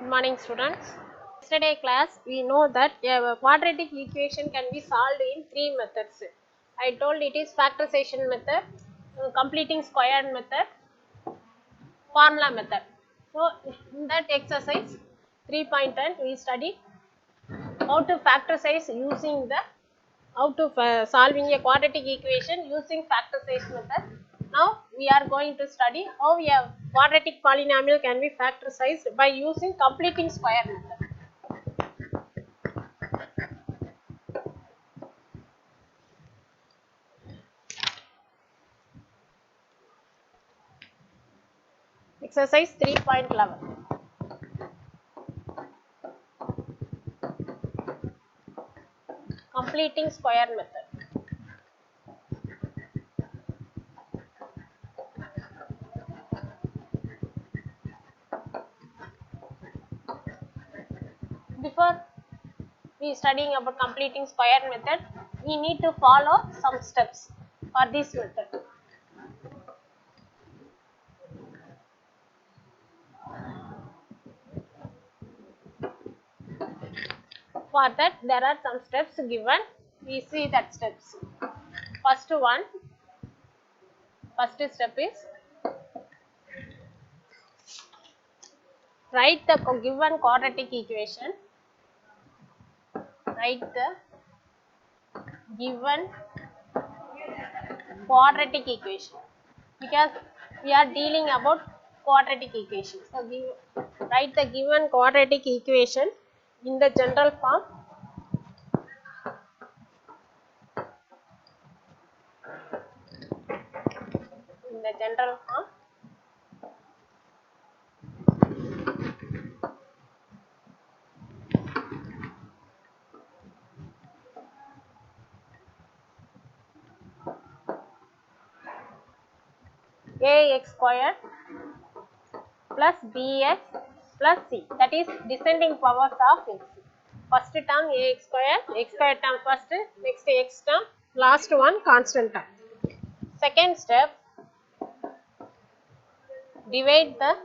Good morning, students. Yesterday class we know that a quadratic equation can be solved in three methods. I told it is factorization method, completing squared method, formula method. So in that exercise 3.10 we studied how to factorize using the solving a quadratic equation using factorization method. Now we are going to study how a quadratic polynomial can be factorized by using completing square method. Exercise 3.11. Completing square method. Before we studying about completing square method, we need to follow some steps for this method. For that there are some steps given. We see that steps. First step is write the given quadratic equation. Write the given quadratic equation because we are dealing about quadratic equation. So write the given quadratic equation in the general form. In the general form. Ax squared plus bx plus c, that is descending powers of x. First term ax squared term first, next x term, last one constant term. Second step, divide the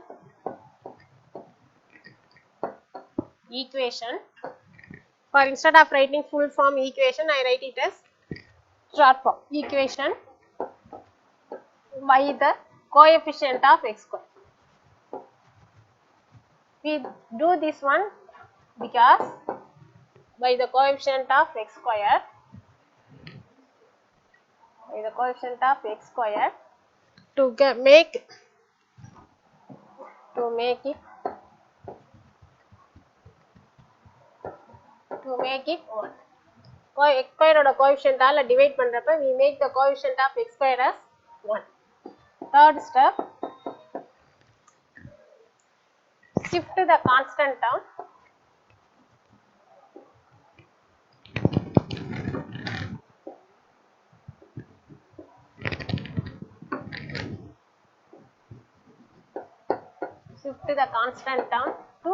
equation. For instead of writing full form equation, I write it as short form equation by the coefficient of x squared. We do this one because by the coefficient of x squared, to make it one. X square oda coefficient ஆல divide பண்றப்ப we make the coefficient of x square as 1. Third step, shift the constant term to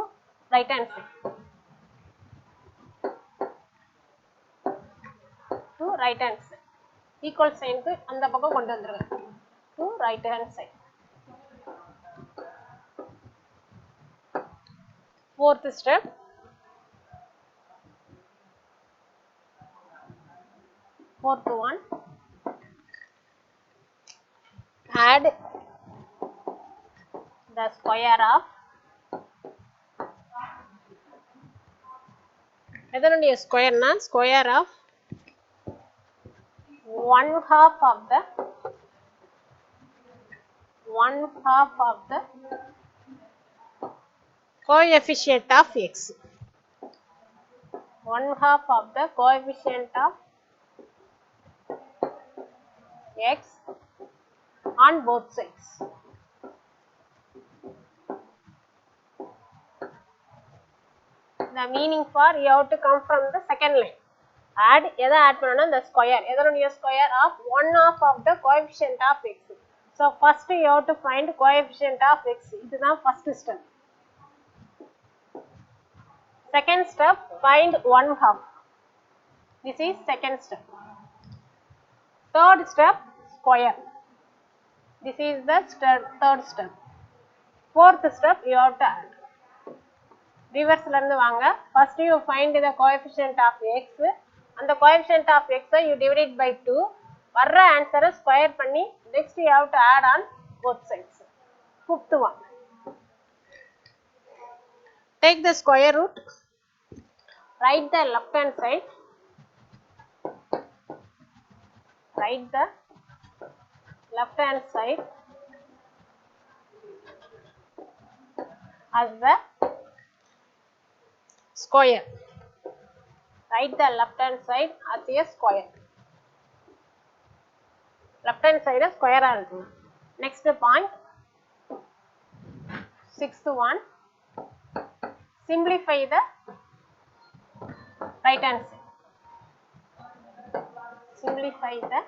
right hand side. Equal sign க்கு அந்த பக்கம் கொண்டு வந்துருங்க. To right hand side. Fourth step, fourth one, add the square of எதனுடைய ஸ்கொயர்னா square of 1/2 of the coefficient of x. 1/2 of the coefficient of x on both sides. The meaning for you have to come from the second line. Add எதை add பண்ணனும், the square எதனுடைய square of 1/2 of the coefficient of x. So first you have to find coefficient of x. இதுதான் first step. Second step, find 1/2. This is second step. Third step, square. This is the third step. Fourth step, you have to add. reverse la irundhu vaanga. First you find the coefficient of x, and the coefficient of x you divide it by 2. Varra answer square panni, next you have to add on both sides. Fifth one, take the square root, write the left hand side, write the left hand side as the square. Write the left hand side as a square. Left hand side is square already. Next point, sixth one, simplify the right hand side. Simplify the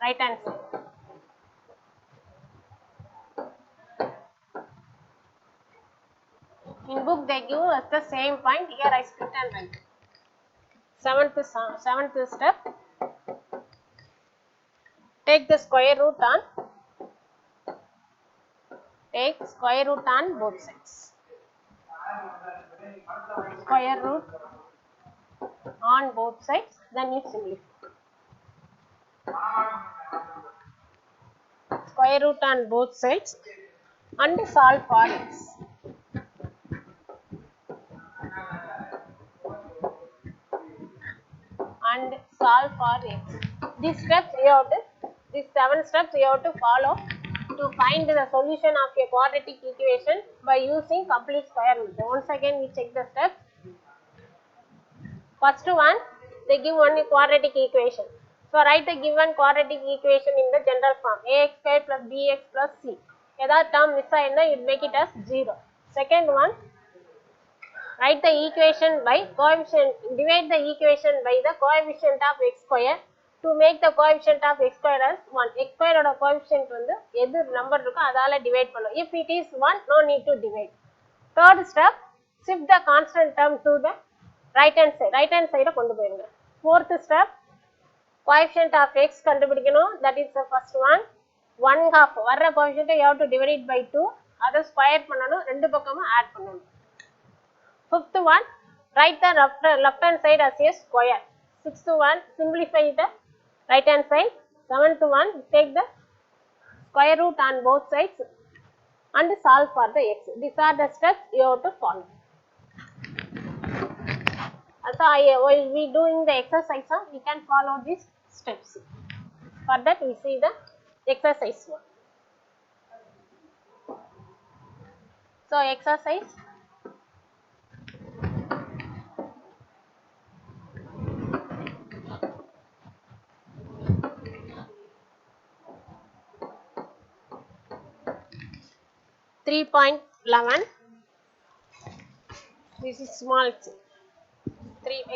right hand side. In book they give us the same point, here I split and write. Seventh step, take the square root on, take square root on both sides. Square root on both sides, then you simplify. Square root on both sides and solve for x. And solve for x. These steps you have to, these 7 steps you have to follow to find the solution of a quadratic equation by using complete square method. Once again we check the steps. First one, they give one quadratic equation. So write the given quadratic equation in the general form, ax square plus bx plus c. Either term miss ayirundha, you make it as 0. Second one, write the equation by coefficient, divide the equation by the coefficient of x square to make the coefficient of x square as 1. X square oda coefficient vandu edhu number irukko adala divide pannum. If it is 1, no need to divide. Third step, shift the constant term to the right hand side kondu poirunga. Fourth step, coefficient of x kandupidikanum, that is the first one. 1/2 varra coefficient you have to divide it by 2, adha square pannanum, rendu pakkamum add pannanum. Fifth one, write the left hand side as a square. Sixth one, simplify the right hand side. Seventh one, take the square root on both sides and solve for the x. These are the steps you have to follow. Also, while we doing the exercise, we can follow these steps. For that, we see the exercise one. So, exercise 3.11. This is small.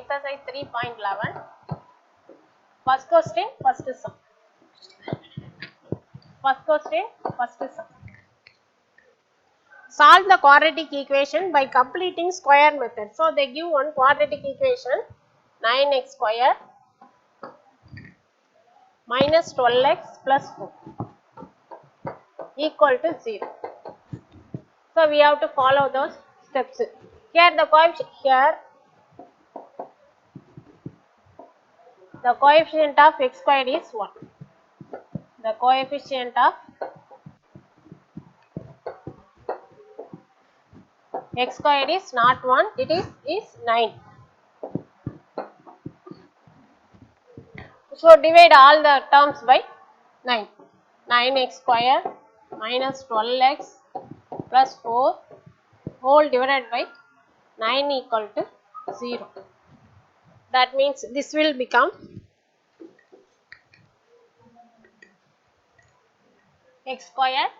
Exercise 3.11. First question, first sum. First question, first sum. Solve the quadratic equation by completing square method. So they give one quadratic equation, 9x square minus 12x plus 4 equal to 0. So we have to follow those steps. Here the coefficient of x squared is 1. The coefficient of x squared is not 1, it is 9. So divide all the terms by 9. 9x square minus 12x plus 4 whole divided by 9 equal to 0. That means this will become x square,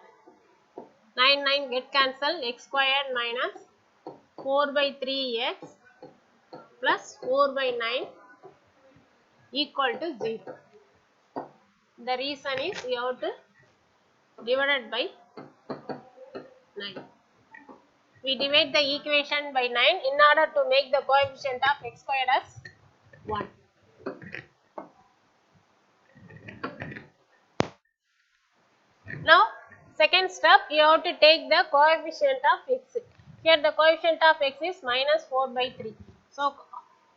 9 get cancelled, x square minus 4 by 3x plus 4 by 9 equal to 0. The reason is you have to divide it by 9. We divide the equation by 9 in order to make the coefficient of x squared as 1. Now second step, you have to take the coefficient of x. Here the coefficient of x is minus 4 by 3. So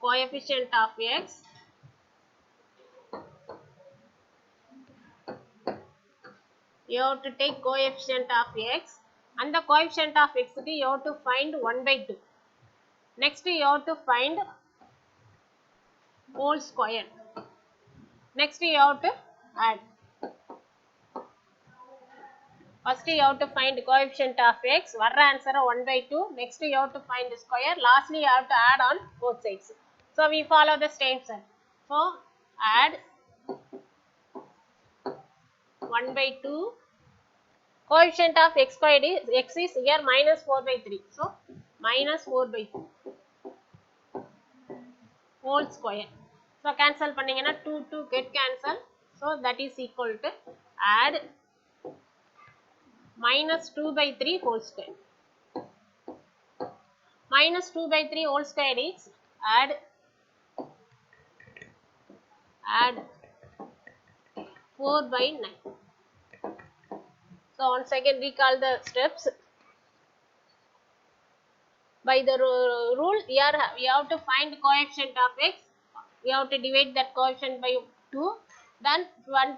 coefficient of x, you have to take coefficient of x, and the coefficient of x you have to find 1 by 2. Next you have to find whole square. Next you have to add. First you have to find coefficient of x, our answer 1 by 2. Next you have to find the square. Lastly you have to add on both sides. So we follow the same step. So add 1 by 2. Coefficient of x squared is x is here minus 4 by 3. So minus 4 by 2 whole square. So cancel பண்ணீங்கன்னா 2 get cancel. So that is equal to add minus 2 by 3 whole square. Minus 2 by 3 whole square is add 4 by 9. So once again recall the steps. By the rule here we have to find coefficient of x. We have to divide that coefficient by 2. Then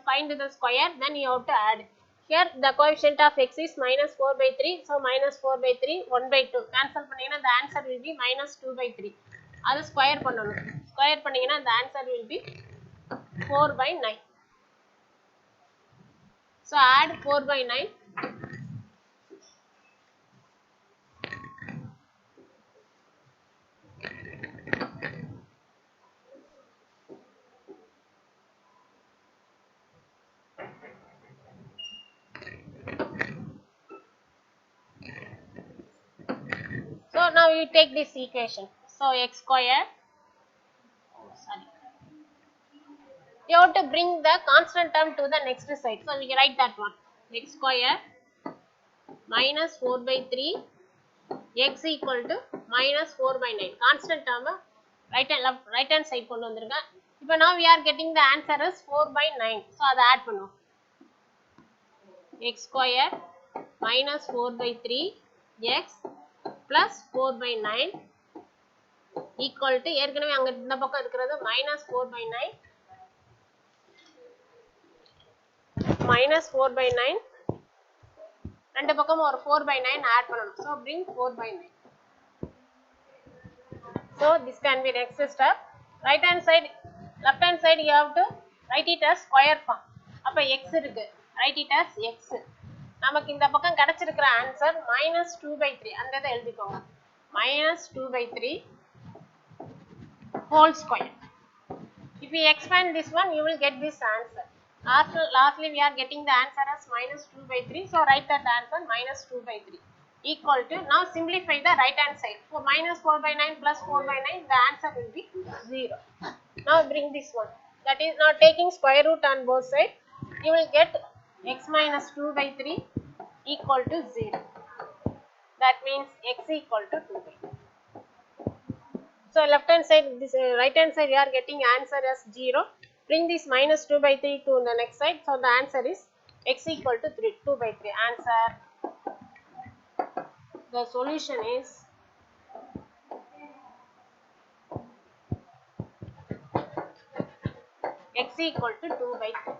find the square. Then you have to add. Here the coefficient of x is minus 4 by 3. So minus 4 by 3 1 by 2. Cancel பண்ணீங்கன்னா the answer will be minus 2 by 3. அது square பண்ணணும். Square பண்ணீங்கன்னா the answer will be 4 by 9. So add 4 by 9. So now you take this equation. So x square. You have to bring the constant term to the next side. So we write that one. X square minus 4 by 3 x equal to minus 4 by 9. Constant term right hand side கொண்டு வந்திருங்க. இப்போ now we are getting the answer is 4 by 9. So அதை add பண்ணுவோம். X square minus 4 by 3 x plus 4 by 9 equal to ஏற்கனவே அங்க இந்த பக்கம் இருக்கிறது minus 4 by 9 minus 4 by 9 ரெண்டு பக்கம் ஒரு 4 by 9 add பண்ணணும். So bring 4 by 9. So this can be next step. Right hand side, left hand side you have to write it as square form. அப்ப x இருக்கு. Write it as x. நமக்கு இந்த பக்கம் கிடைச்சிருக்கிற answer minus 2 by 3. அந்த இதை எழுதிக்கோங்க. Minus 2 by 3 whole square. If you expand this one, you will get this answer. Lastly, we are getting the answer as minus 2 by 3. So write that answer minus 2 by 3 equal to, now simplify the right hand side. So minus 4 by 9 plus 4 by 9, the answer will be 0. Now bring this one. That is, now taking square root on both sides, you will get x minus 2 by 3 equal to 0. That means x equal to 2 by 3. So left hand side, this right hand side, you are getting answer as 0. Bring this minus 2 by 3 to the next side. So the answer is x equal to 2 by 3. Answer. The solution is x equal to 2 by 3.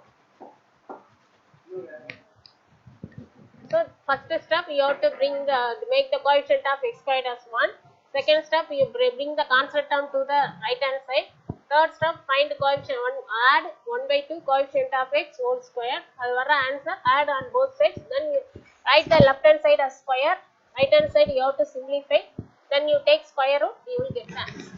So first step, you have to make the coefficient of x squared as 1. Second step, you bring the constant term to the right hand side. Third step, find coefficient 1, add 1 by 2 coefficient of x whole square. அது வர answer, add on both sides. Then you write the left hand side as square. Right hand side you have to simplify. Then you take square root, you will get the answer.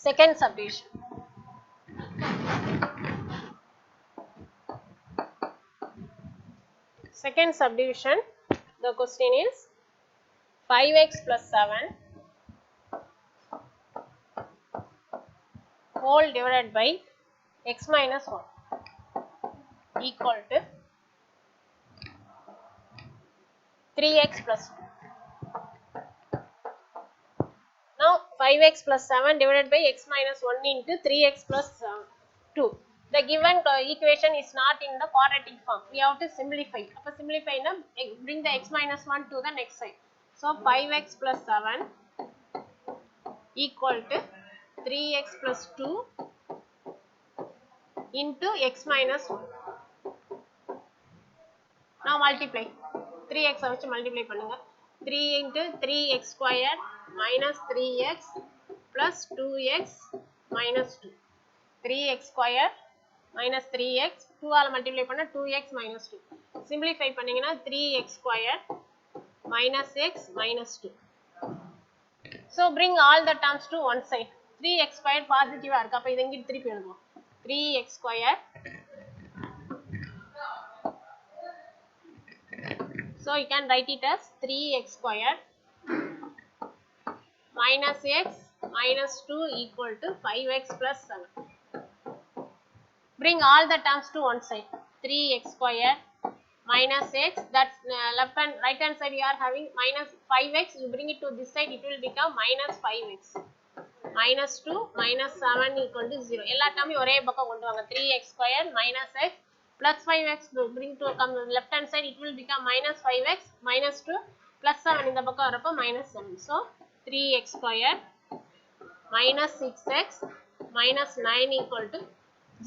Second subdivision. Second subdivision, the question is 5x plus 7 whole divided by x minus 1 equal to 3x plus 2. 5x plus 7 divided by x minus 1 into 3x plus 2. The given equation is not in the quadratic form. We have to simplify. Simplify na, bring the x minus 1 to the next side. So 5x plus 7 equal to 3x plus 2 into x minus 1. Now multiply. 3x வச்சு multiply பண்ணுங்க. 3 into 3x squared minus 3x plus 2x minus 2. 3x squared minus 3x 2 all multiply பண்ணா 2x minus 2. Simplify பண்ணீங்கன்னா 3x squared minus x minus 2. So bring all the terms to one side. 3x squared positive இருக்கு. அப்ப இத இங்க திருப்பி எழுதுவோம். 3x squared. So you can write it as 3x squared minus x minus 2 equal to 5x plus 7. Bring all the terms to one side. 3x squared minus x, that's left hand, right hand side you are having minus 5x, you bring it to this side, it will become minus 5x. Minus 2 minus 7 equal to 0. எல்லா terms ஒரே பக்கம் கொண்டு வாங்க. 3x squared minus x plus 5x, bring to come left hand side, it will become minus 5x minus 2 plus 7 இந்த பக்கம் வரப்போ minus 7. So 3x squared minus 6x minus 9 equal to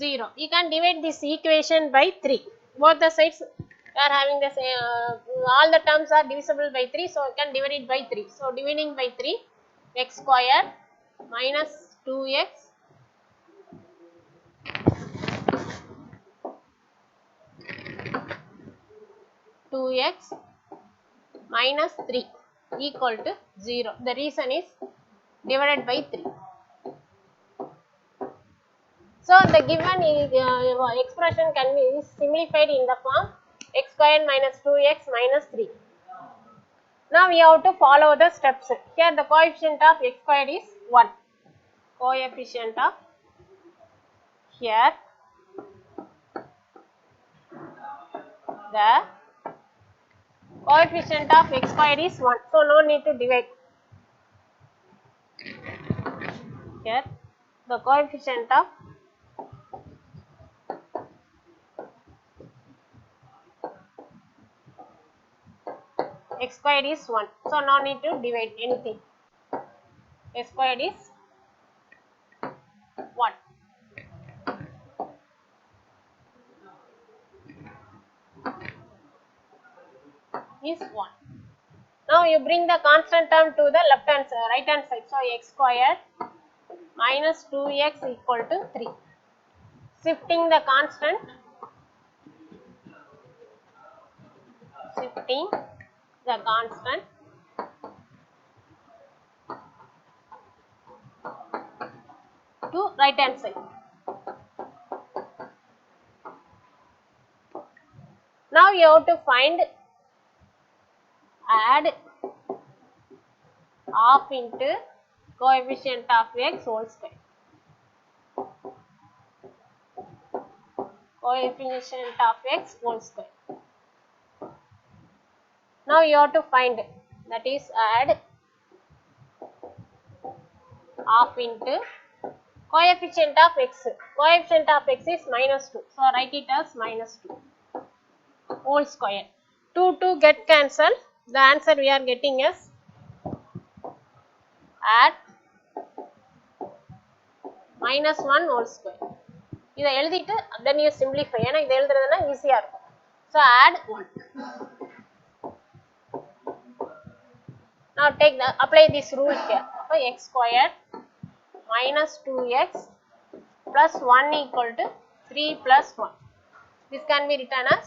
0. You can divide this equation by 3. Both the sides are having the same, all the terms are divisible by 3, so you can divide it by 3. So dividing by 3, x squared minus 2x minus 3 equal to 0. The reason is divided by 3. So the given expression can be simplified in the form x squared minus 2x minus 3. Now we have to follow the steps. Here the coefficient of x squared is 1. Coefficient of here the coefficient of x squared is 1. So no need to divide. Here the coefficient of x squared is 1. So no need to divide anything. X squared is 1. Is 1. Now you bring the constant term to the left hand side, right hand side. So x squared minus 2x equal to 3. Shifting the constant, to right hand side. Now you have to find, add half into coefficient of x whole square. Coefficient of x whole square. Now you have to find, that is add half into coefficient of x. Coefficient of x is minus 2. So write it as minus 2 whole square. 2 get cancelled. The answer we are getting is add minus 1 whole square. இதை எழுதிட்டு then you simplify. ஏன்னா இதை எழுதுறதுனா ஈஸியா இருக்கும். So add 1. Now take the, apply this rule here. So x squared minus 2x plus 1 equal to 3 plus 1. This can be written as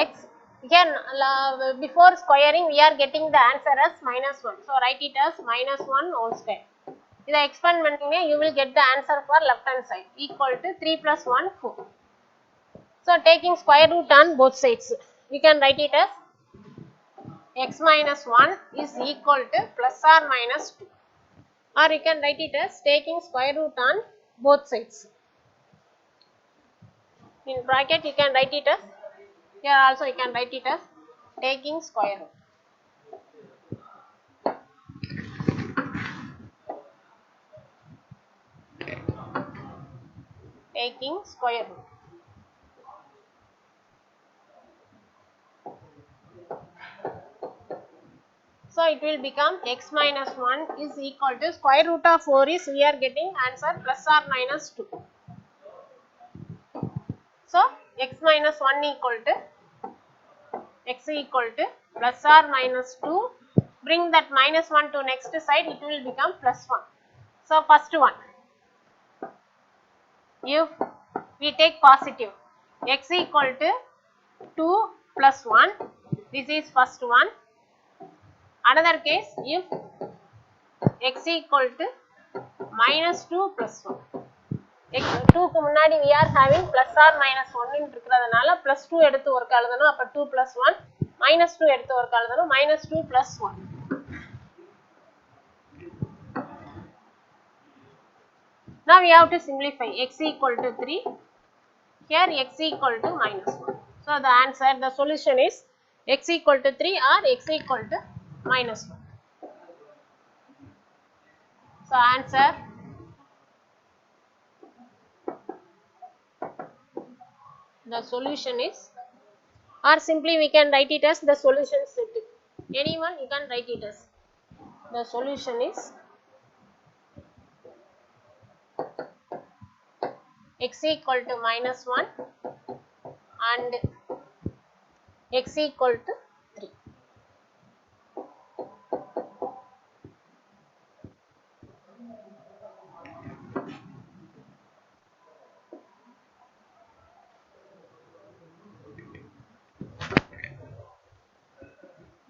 x. Again, before squaring we are getting the answer as minus 1. So write it as minus 1 whole square. If expand பண்ணீங்க, you will get the answer for left hand side equal to 3 plus 1 4. So taking square root on both sides, we can write it as x minus 1 is equal to plus or minus 2, or you can write it as taking square root on both sides. In bracket you can write it as Here also you can write it as taking square root. Taking square root. So it will become x minus 1 is equal to square root of 4 is we are getting answer plus or minus 2. So x minus 1 equal to plus or minus 2. Bring that minus 1 to next side, it will become plus 1. So first one, if we take positive, x equal to 2 plus 1, this is first one. Another case, if x equal to minus 2 plus 1. x 2 க்கு முன்னாடி we are having plus or minus 1 ன்னு இருக்குறதுனால plus 2 எடுத்து work எழுதணும். அப்ப 2 plus 1 minus 2 எடுத்து work எழுதணும். minus 2 plus 1. Now we have to simplify x equal to 3. Here x equal to minus 1. So the answer, the solution is x equal to 3 or x equal to minus 1. So answer, the solution is, or simply we can write it as the solution set. Anyone you can write it as the solution is x equal to minus 1 and x equal to 3.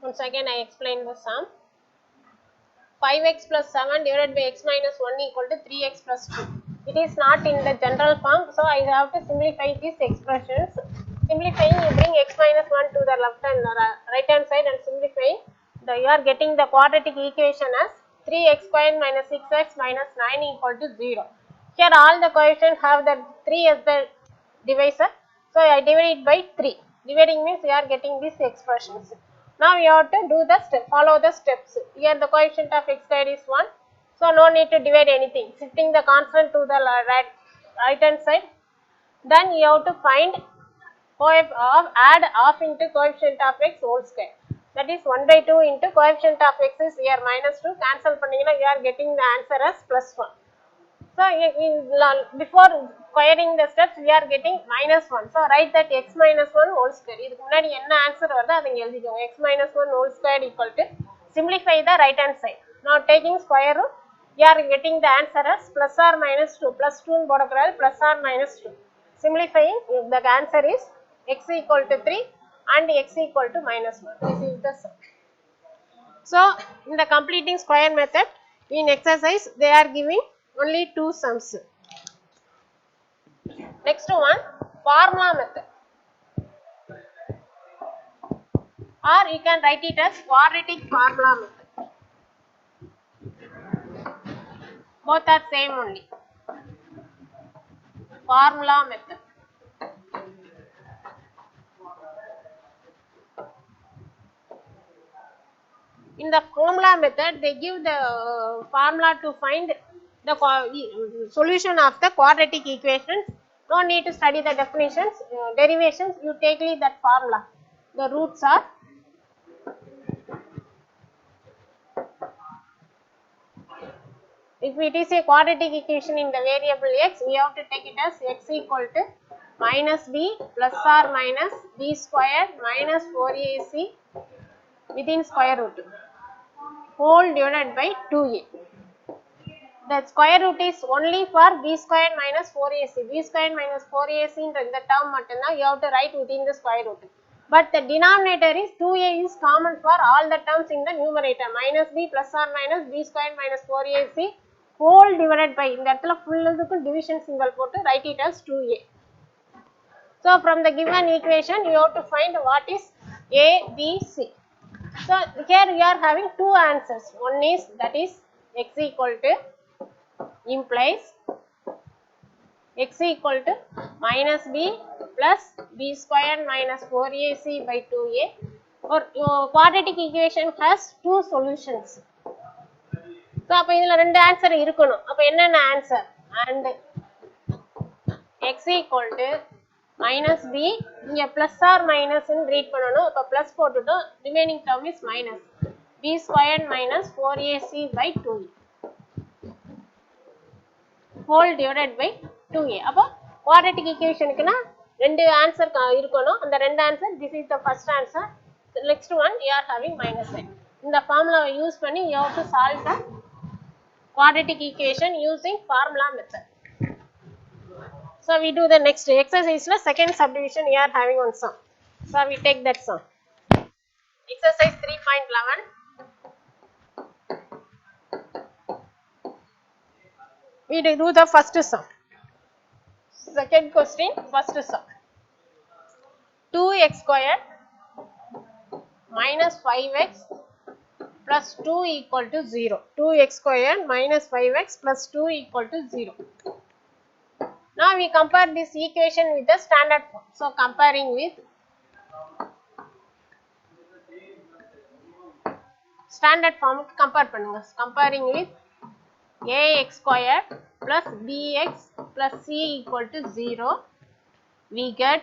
Once again I explain the sum. 5x plus 7 divided by x minus 1 equal to 3x plus 2. It is not in the general form, so I have to simplify these expressions. Simplifying, you bring x minus 1 to the left and right hand side and simplifying, you are getting the quadratic equation as 3x squared minus 6x minus 9 equal to 0. Here all the coefficients have the 3 as the divisor, so I divide it by 3. Dividing means you are getting these expressions. Now you have to do the step, follow the steps. Here the coefficient of x squared is 1, so no need to divide anything. Shifting the constant to the right hand side, then you have to find add half into coefficient of x whole square. That is 1 by 2 into coefficient of x is here minus 2. Cancel pannina, you are getting the answer as plus 1. So before squaring the steps, we are getting minus 1. So write that x minus 1 whole square. இதுக்கு முன்னாடி என்ன answer வருதோ அதை எழுதிக்கோங்க. x minus 1 whole square equal to, simplify the right hand side. Now taking square root, you are getting the answer as plus or minus 2. Plus 2 ன்னு போடக்கூடாது, plus or minus 2. Simplifying, the answer is x equal to 3 and x equal to minus 1. This is the sum. So in the completing square method, in exercise they are giving only 2 sums. Next one, formula method, or you can write it as quadratic formula method. Both are same only. Formula method. In the formula method, they give the formula to find the solution of the quadratic equations. No need to study the definitions, derivations, you take that formula. The roots are, if it is a quadratic equation in the variable x, we have to take it as x equal to minus b plus or minus b squared minus 4ac within square root whole divided by 2a. The square root is only for b squared minus 4ac. b squared minus 4ac in the term mattumna you have to write within the square root. But the denominator is 2a is common for all the terms in the numerator. Minus b plus or minus b squared minus 4ac whole divided by, இந்த இடத்துல full இதுக்கு division symbol போட்டு write it as 2a. So from the given equation you have to find what is a, b, c. So here we are having two answers. One is, that is x equal to implies x equal to minus b plus b square minus 4ac by 2a. Or quadratic equation has two solutions. So அப்ப இதுல ரெண்டு answer இருக்கணும். அப்ப என்னென்ன answer? And x equal to minus b, இங்க plus or minus ன்னு read பண்ணணும். அப்ப plus போட்டுட்டோம். Remaining term is minus b squared minus 4ac by 2a whole divided by 2a. அப்ப quadratic equation க்குனா ரெண்டு ஆன்சர் இருக்கணும். அந்த ரெண்டு answer, this is the first answer. The next one you are having minus sign. இந்த formula use பண்ணி you have to solve the quadratic equation using formula method. So we do the next exercise. La second subdivision we are having one sum. So we take that sum. Exercise 3.11. We do the first sum. Second question, first sum. 2x squared minus 5x plus 2 equal to 0. 2x squared minus 5x plus 2 equal to 0. Now we compare this equation with the standard form. So comparing with standard form, compare பண்ணுங்க. Comparing with ax squared plus bx plus c equal to 0, we get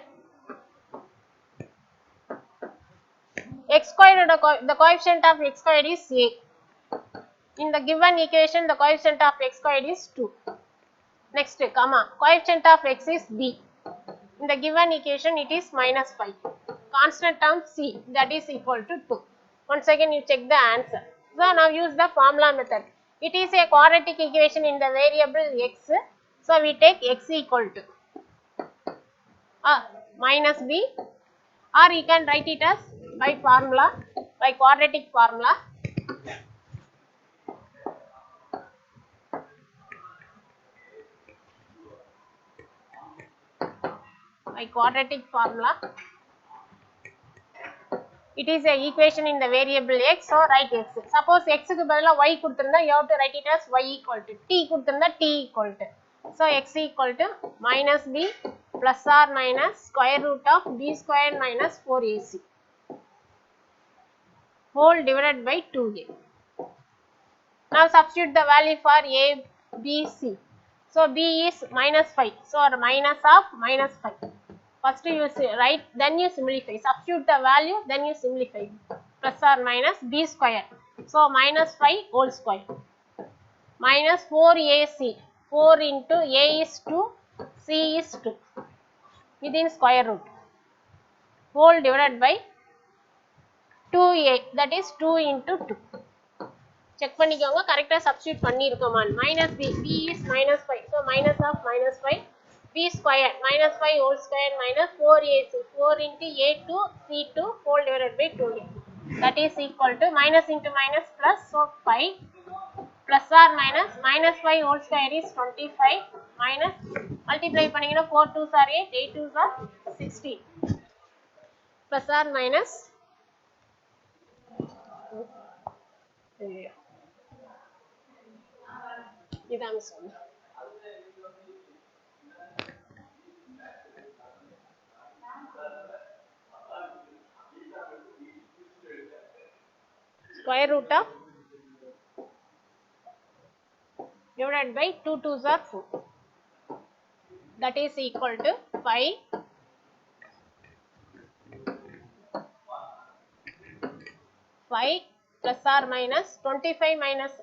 x squared, the coefficient of x squared is a. In the given equation, the coefficient of x squared is 2. Next, comma, coefficient of x is b. In the given equation, it is minus 5. Constant term c, that is equal to 2. Once again, you check the answer. So now use the formula method. It is a quadratic equation in the variable x. So we take x equal to minus b, or you can write it as by formula, by quadratic formula. By quadratic formula, it is a equation in the variable x, so write x. Suppose x க்கு பதிலா y கொடுத்திருந்தா you have to write it as y equal to, t கொடுத்திருந்தா t equal to. So x equal to minus b plus or minus square root of b squared minus 4ac whole divided by 2a. Now substitute the value for a, b, c. So b is minus 5, so minus of minus 5. First you write, then you simplify. Substitute the value, then you simplify. Plus or minus b square. So minus 5 whole square. Minus 4ac. 4 into a is 2, c is 2. Within square root. Whole divided by 2a. That is 2 into 2. Check பண்ணிக்கோங்க, கரெக்டா substitute பண்ணிருக்கோமா. Minus b. b is minus 5. So minus of minus 5. b square minus 5 whole square minus 4ac, 4 into a2 c2 whole divided by 2a, that is equal to minus into minus plus, so 5 plus or minus minus 5 whole square is 25 minus multiply பண்ணீங்கன்னா 4 2s are 8, 8 2s are 16 plus or minus இதான் சொன்னேன். Square root of divided by 2 2s are 4, that is equal to 5 plus or minus 25 minus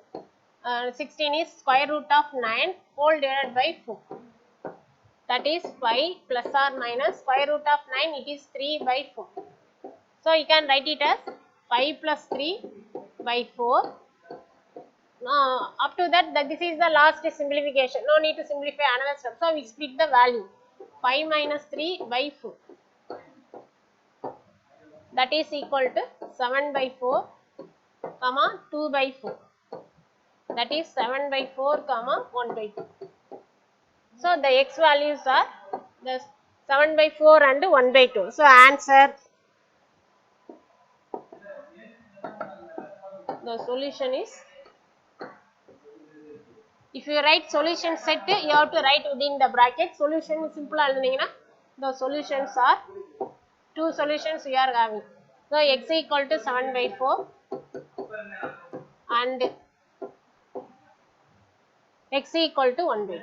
16 is square root of 9 whole divided by 4, that is 5 plus or minus square root of 9, it is 3 by 4. So you can write it as 5 plus 3 by 4. Up to that, this is the last simplification. No need to simplify another step. So we split the value. 5 minus 3 by 4. That is equal to 7 by 4, comma 2 by 4. That is 7 by 4, comma 1 by 2. So the x values are the 7 by 4 and 1 by 2. So answer, the solution is If you write solution set, you have to write within the bracket. Solution simple எழுதுனீங்கன்னா the solutions are two solutions we are having. So x equal to 7/4 and x equal to 1/2.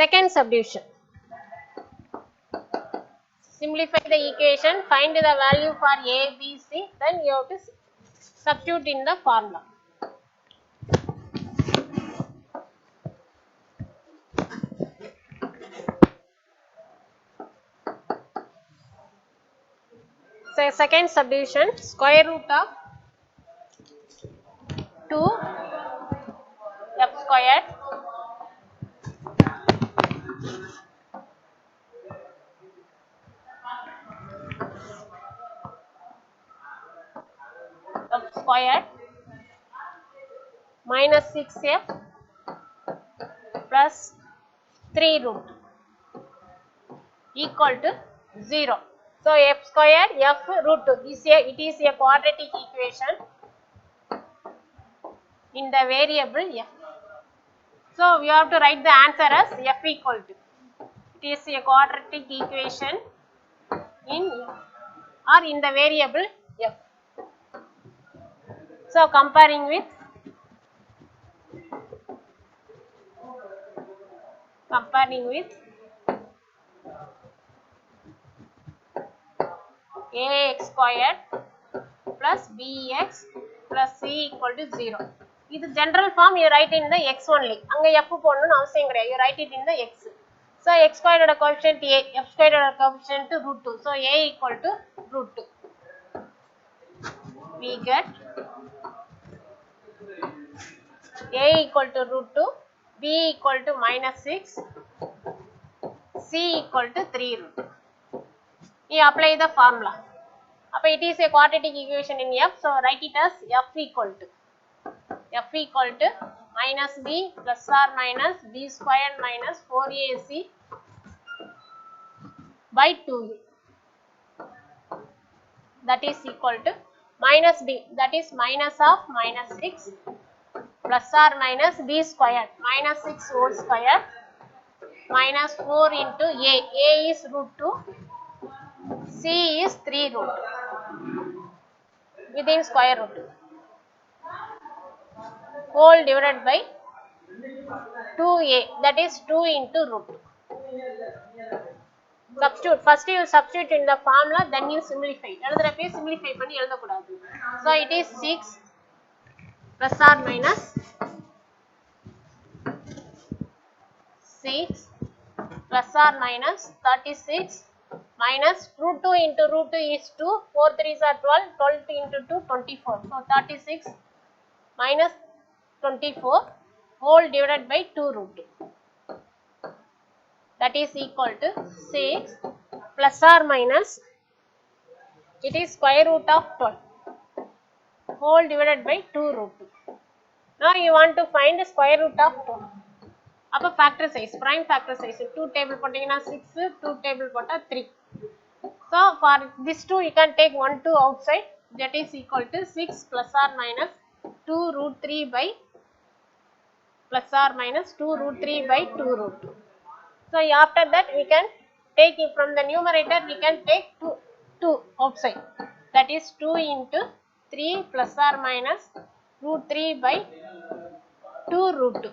Second subdivision. Simplify the equation, find the value for a, b, c, then you have to substitute in the formula. So second subdivision, square root of 2 f squared minus 6f plus 3 root equal to 0. So f squared f root 2 it is a quadratic equation in the variable f. So we have to write the answer as f equal to. It is a quadratic equation in the variable f. So comparing with ax squared plus bx plus c equal to 0. This general form you write in the x only. Anga f போடணும்னு அவசியம் கிடையாது. You write it in the x. So x squared coefficient a, f squared coefficient root 2. So a equal to root 2. We get a equal to root 2, b equal to minus 6, c equal to 3 root 2. You apply the formula. It is a quadratic equation in f, so write it as f equal to minus b plus or minus b squared minus 4ac by 2a, that is equal to minus b, that is minus of minus 6 plus or minus b squared minus 6 whole square minus 4 into a is root 2, c is 3 root 2 within square root whole divided by 2a, that is 2 into root 2. Substitute, first you substitute in the formula, then you simplify. எழுதுறப்பே simplify பண்ணி எழுதக்கூடாது. So it is 6 plus or minus 6 plus or minus 36 minus root 2 into root 2 is 2, 4 3s are 12, 12 into 2 24. So 36 minus 24 whole divided by 2 root 2. That is equal to 6 plus or minus, it is square root of 12 whole divided by 2 root 2. Now you want to find the square root of 12. Appa factor size, prime factor size 2 table போட்டீங்கன்னா 6, 2 table போட்டா 3. So for this 2 you can take 1 2 outside, that is equal to 6 plus or minus 2 root 3 by plus or minus 2 root 3 by 2 root 2. So after that we can take it from the numerator, we can take 2 outside, that is 2 into 3 plus or minus root 3 by 2 root 2.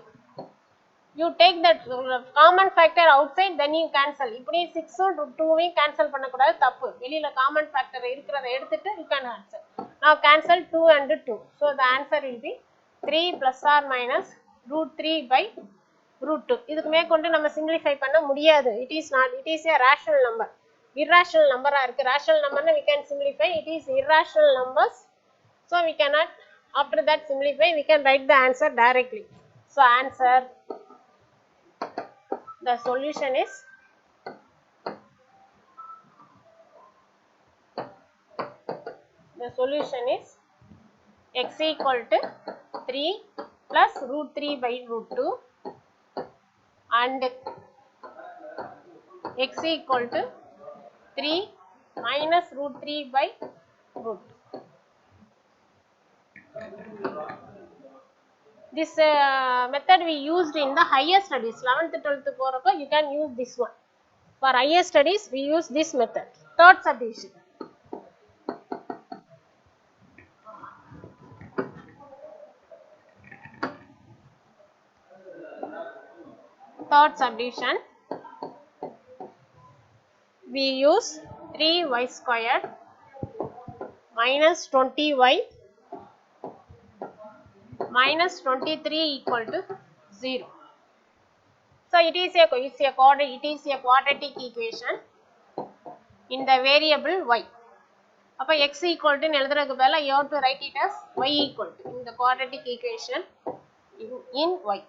You take that common factor outside, then you cancel. இப்படி 6 root 2 cancel பண்ணக்கூடாது, தப்பு. வெளியில common factor இருக்கிறத எடுத்துட்டு you can answer. Now cancel 2 and 2. So the answer will be 3 plus or minus root 3 by root 2. இதுக்கு மேற்கொண்டு நம்ம simplify பண்ண முடியாது. It is not, it is a rational number. Irrational number இருக்கு. Rational number we can simplify. It is irrational numbers. So we cannot, after that simplify, we can write the answer directly. So answer, the solution is x equal to 3 plus root 3 by root 2 and x equal to 3 minus root 3 by root. This method we used in the higher studies, 11th 12th porappa you can use this one. For higher studies we use this method. Third subdivision. Third subdivision we use 3y squared minus 20y minus 23 equal to 0. So it is a quadratic equation in the variable y. Appa x equal to எழுதுறதுக்கு பதிலா you have to write it as y equal to in the quadratic equation in y.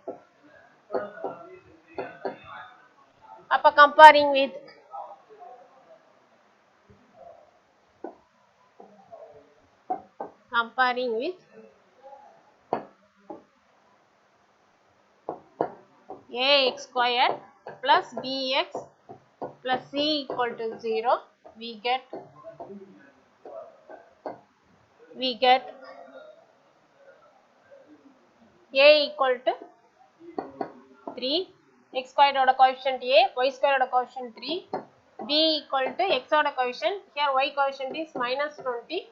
Appa comparing with ax squared plus bx plus c equal to 0, we get a equal to 3, x squared oda coefficient a, y squared oda coefficient 3, b equal to x oda coefficient, here y coefficient is minus 20,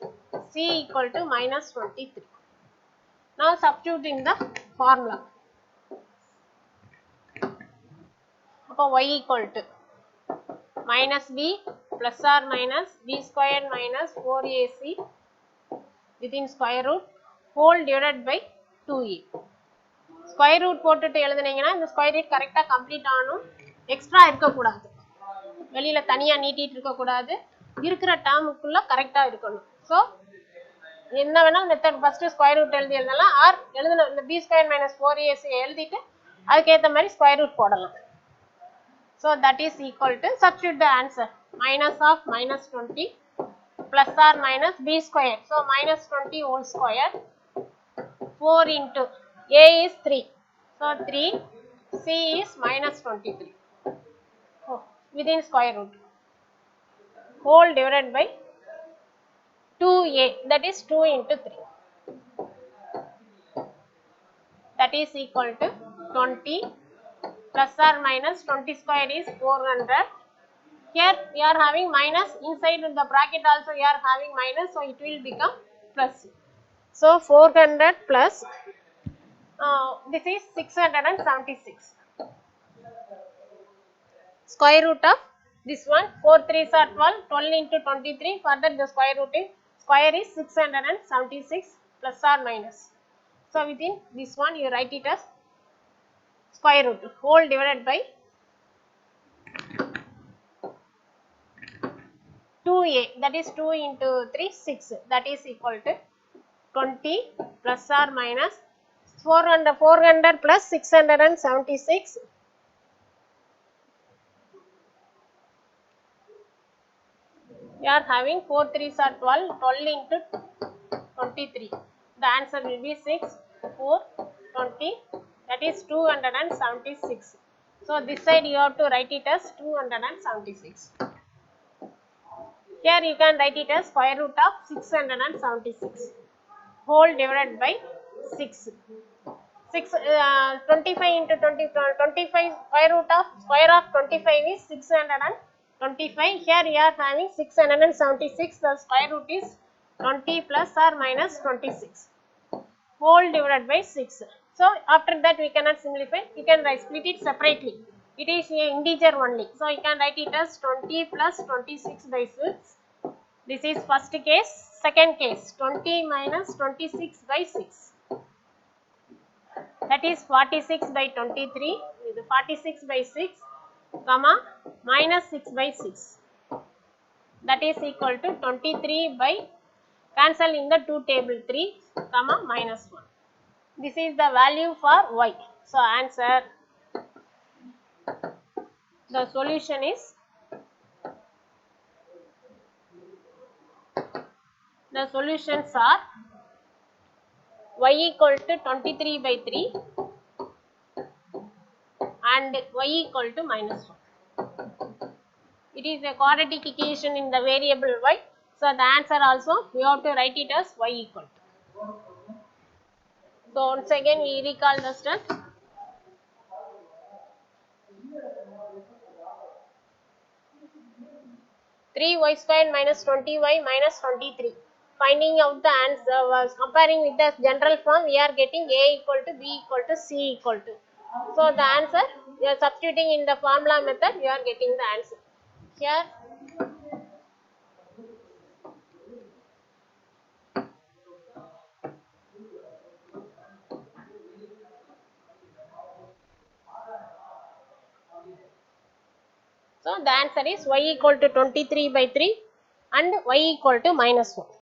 c equal to minus 23. Now substitute in the formula. So y equal to minus b plus or minus b squared minus 4ac within square root whole divided by 2a. Square root போட்டுட்டு எழுதுனீங்கன்னா இந்த square root கரெக்ட்டா complete ஆகணும், extra இருக்க கூடாது, வெளியில தனியா நீட்டிட்டு இருக்க கூடாது, இருக்கிற டேர்முக்குள்ள கரெக்ட்டா இருக்கணும். சோ என்ன வேணா மெத்தட் ஃபர்ஸ்ட் ஸ்கொயர் ரூட் எழுதலாம், ஆர் எழுதுன இந்த b square minus 4ac எழுதிட்டு அதுக்கு ஏத்த மாதிரி ஸ்கொயர் ரூட் போடலாம். So that is equal to, substitute the answer, minus of minus 20 plus or minus b square. So minus 20 whole square, 4 into a is 3. So 3, c is minus 23. Oh, within square root. Whole divided by 2a, that is 2 into 3. That is equal to 20 plus or minus 20 square is 400. Here we are having minus, inside the bracket also we are having minus, so it will become plus. So 400 plus this is 676. Square root of this one, 4 3s are 12, 12 into 23, further the square root is 676 plus or minus. So within this one you write it as square root whole divided by 2a, that is 2 into 3, 6, that is equal to 20 plus or minus 400 plus 676, we are having 4 3s are 12, 12 into 23, the answer will be 6, 4, 20, that is 276. So this side you have to write it as 276. Here you can write it as square root of 676 whole divided by 6. 25 into 25 square of 25 is 625. Here we are having 676, the square root is 20 plus or minus 26 whole divided by 6. So after that we cannot simplify, you can split it separately. It is a integer only, so you can write it as 20 plus 26 by 6. This is first case. Second case, 20 minus 26 by 6, that is 46 by 23, with 46 by 6 comma minus 6 by 6, that is equal to 23 by, cancel in the 2 table 3 comma minus 1. This is the value for y. So answer, the solution is, the solutions are y equal to 23 by 3 and y equal to minus 1. It is a quadratic equation in the variable y. So the answer also we have to write it as y equal to. So once again we recall the steps. 3y squared minus 20y minus 23. Finding out the answer was comparing with the general form, we are getting a equal to b equal to c equal to. So the answer, we are substituting in the formula method, we are getting the answer. Here, so the answer is y equal to 23 by 3 and y equal to minus 1.